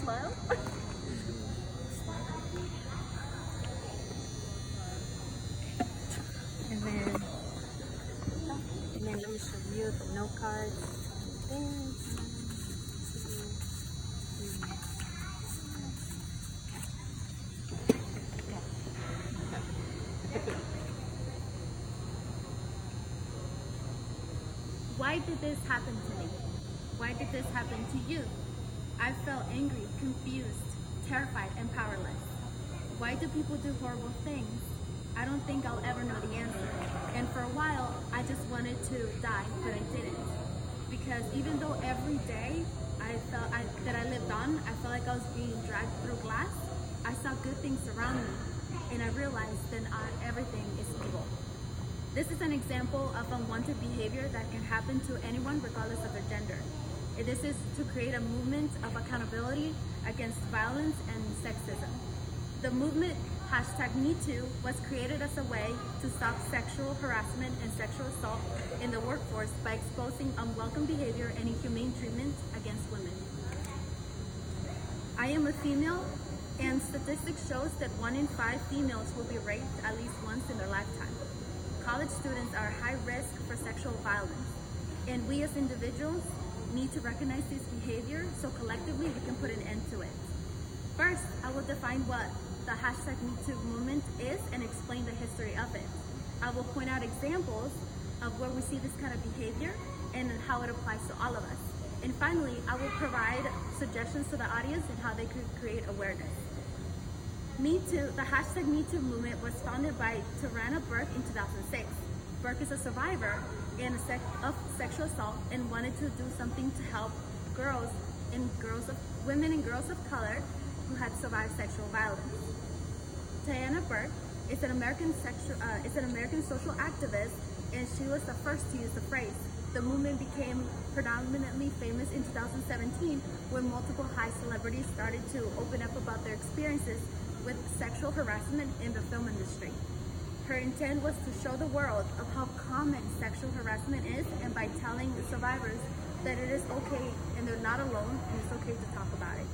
smile. And then let me show you the note cards. Why did this happen to me? Why did this happen to you? I felt angry, confused, terrified, and powerless. Why do people do horrible things? I don't think I'll ever know the answer. And for a while, I just wanted to die, but I didn't. Because even though every day that I lived on, I felt like I was being dragged through glass, I saw good things around me, and I realized that everything is evil. This is an example of unwanted behavior that can happen to anyone regardless of their gender. This is to create a movement of accountability against violence and sexism. The movement #MeToo was created as a way to stop sexual harassment and sexual assault in the workforce by exposing unwelcome behavior and inhumane treatment against women. I am a female, and statistics shows that 1 in 5 females will be raped at least once in their lifetime. College students are high risk for sexual violence, and we as individuals need to recognize this behavior so collectively we can put an end to it. First, I will define what the #MeToo movement is and explain the history of it. I will point out examples of where we see this kind of behavior and how it applies to all of us. And finally, I will provide suggestions to the audience on how they could create awareness. MeToo, the #MeToo movement was founded by Tarana Burke in 2006. Burke is a survivor of sexual assault and wanted to do something to help women and girls of color who had survived sexual violence. Tarana Burke is an American social activist, and she was the first to use the phrase. The movement became predominantly famous in 2017 when multiple high celebrities started to open up about their experiences with sexual harassment in the film industry. Her intent was to show the world of how common sexual harassment is, and by telling the survivors that it is okay and they're not alone and it's okay to talk about it.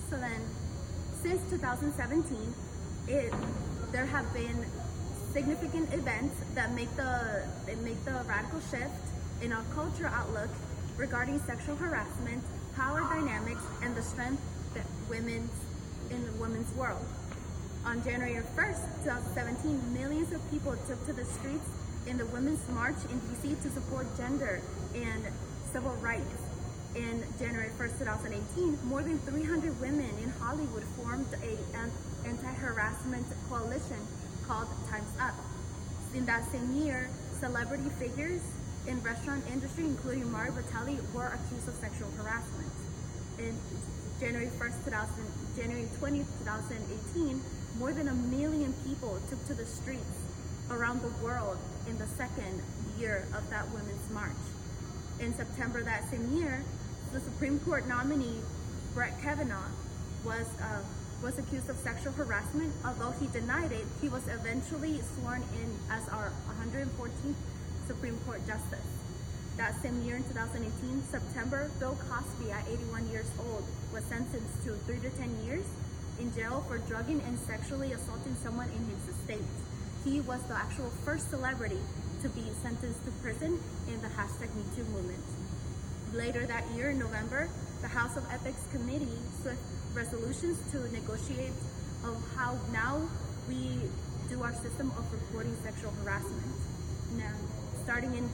So then, since 2017, there have been significant events that make the radical shift in our cultural outlook regarding sexual harassment, power dynamics, and the strength that in the women's world. On January 1st, 2017, millions of people took to the streets in the Women's March in DC to support gender and civil rights. In January 1st, 2018, more than 300 women in Hollywood formed an anti-harassment coalition called Time's Up. In that same year, celebrity figures in restaurant industry, including Mario Batali, were accused of sexual harassment. In January 20th, 2018, more than 1 million people took to the streets around the world in the second year of that Women's March. In September that same year, the Supreme Court nominee, Brett Kavanaugh, was accused of sexual harassment. Although he denied it, he was eventually sworn in as our 114th Supreme Court Justice. That same year in 2018, September, Bill Cosby, at 81 years old, was sentenced to 3 to 10 years in jail for drugging and sexually assaulting someone in his estate. He was the actual first celebrity to be sentenced to prison in the #MeToo movement. Later that year, in November, the House of Ethics Committee swift resolutions to negotiate of how now we do our system of reporting sexual harassment. Now, starting in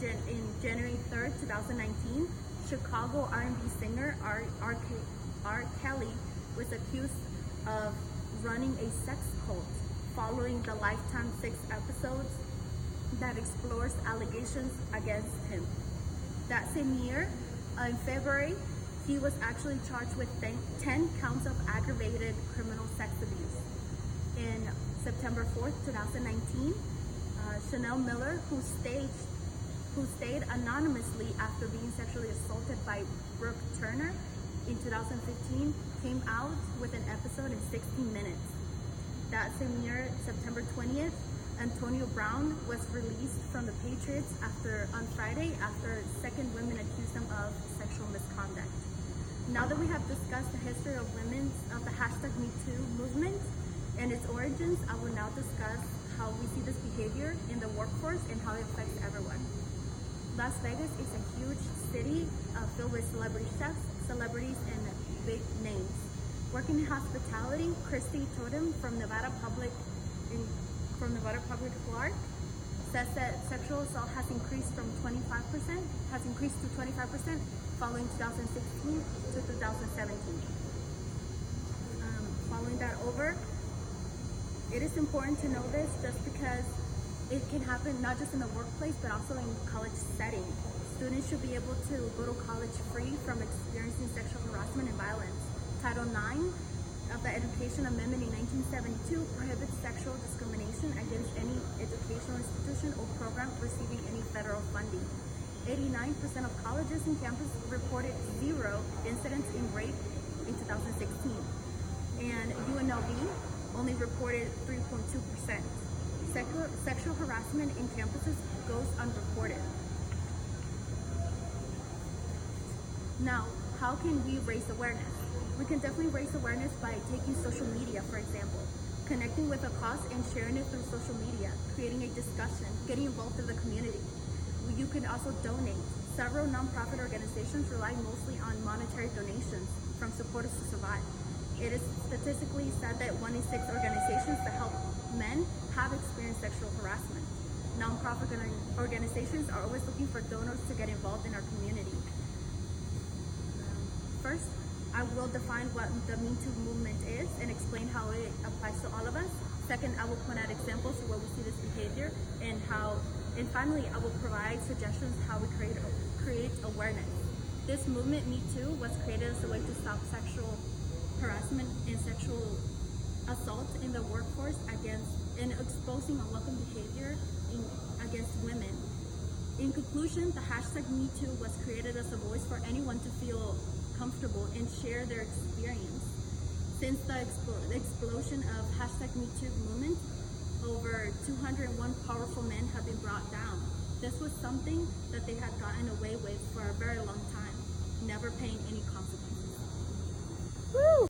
January 3rd, 2019, Chicago R&B singer R. Kelly was accused of running a sex cult following the Lifetime 6 episodes that explores allegations against him. That same year, in February, he was actually charged with 10 counts of aggravated criminal sex abuse. In September 4th, 2019, Chanel Miller, who stayed anonymously after being sexually assaulted by Brooke Turner in 2015, came out with an episode in 60 Minutes. That same year, September 20th, Antonio Brown was released from the Patriots on Friday after second women accused him of sexual Now that we have discussed the history of the hashtag #MeToo movement and its origins, I will now discuss how we see this behavior in the workforce and how it affects everyone. Las Vegas is a huge city filled with celebrity chefs, celebrities, and big names. Working in hospitality, Christy Totem from Nevada Public Clark says that sexual assault has increased to 25% following 2016 to 2017. Following that over, it is important to know this just because it can happen not just in the workplace but also in college setting. Students should be able to go to college free from experiencing sexual harassment and violence. Title IX of the Education Amendment in 1972 prohibits sexual discrimination against any educational institution or program receiving any federal funding. 89% of colleges and campuses reported 0 incidents in rape in 2016, and UNLV only reported 3.2%. Sexual harassment in campuses goes unreported. Now, how can we raise awareness? We can definitely raise awareness by taking social media, for example, connecting with a cause and sharing it through social media, creating a discussion, getting involved in the community. You can also donate. Several nonprofit organizations rely mostly on monetary donations from supporters to survive. It is statistically said that 1 in 6 organizations that help men have experienced sexual harassment. Nonprofit organizations are always looking for donors to get involved in our community. First, I will define what the #MeToo movement is and explain how it applies to all of us. Second, I will point out examples of where we see this behavior and finally, I will provide suggestions how we create awareness. This movement, #MeToo, was created as a way to stop sexual harassment and sexual assault in the workforce and exposing unwelcome behavior against women. In conclusion, the hashtag #MeToo was created as a voice for anyone to feel comfortable and share their experience. Since the explosion of hashtag #MeToo movement, over 201 powerful men have been brought down. This was something that they had gotten away with for a very long time, never paying any consequences. Woo!